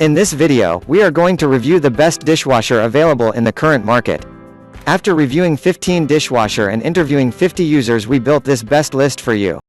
In this video, we are going to review the best dishwasher available in the current market. After reviewing 15 dishwasher and interviewing 50 users, we built this best list for you.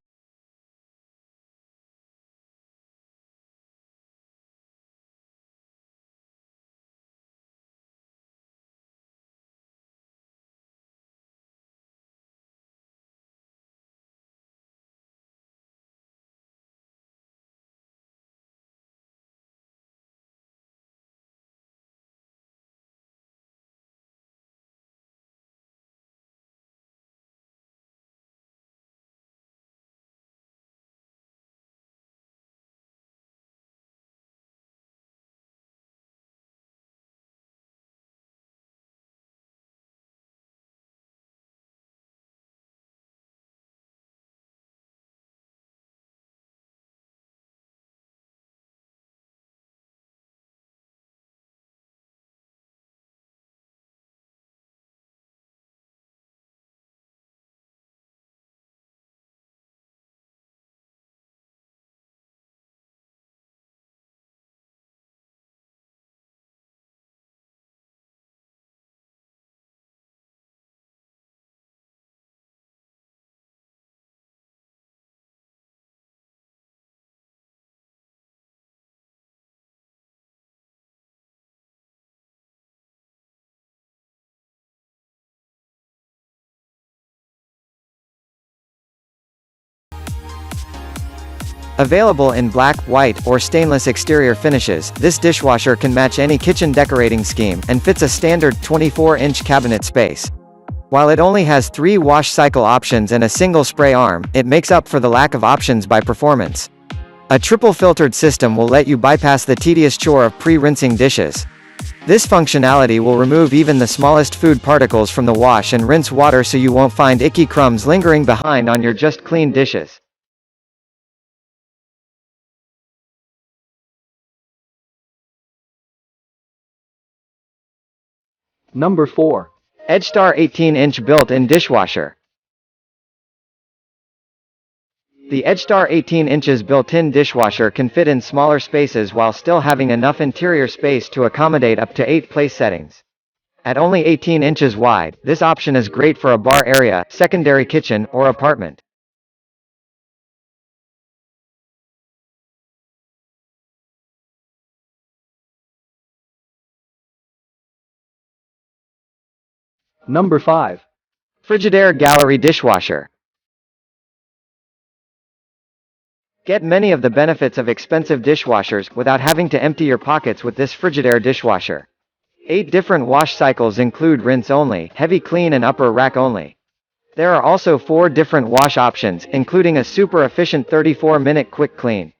Available in black, white, or stainless exterior finishes, this dishwasher can match any kitchen decorating scheme, and fits a standard 24-inch cabinet space. While it only has 3 wash cycle options and a single spray arm, it makes up for the lack of options by performance. A triple filtered system will let you bypass the tedious chore of pre-rinsing dishes. This functionality will remove even the smallest food particles from the wash and rinse water, so you won't find icky crumbs lingering behind on your just cleaned dishes. Number 4. Edgestar 18-inch built-in dishwasher. The Edgestar 18 inches built-in dishwasher can fit in smaller spaces while still having enough interior space to accommodate up to 8 place settings. At only 18 inches wide, this option is great for a bar area, secondary kitchen, or apartment. Number 5. Frigidaire Gallery Dishwasher. Get many of the benefits of expensive dishwashers without having to empty your pockets with this Frigidaire dishwasher. 8 different wash cycles include rinse only, heavy clean, and upper rack only. There are also 4 different wash options, including a super efficient 34-minute quick clean.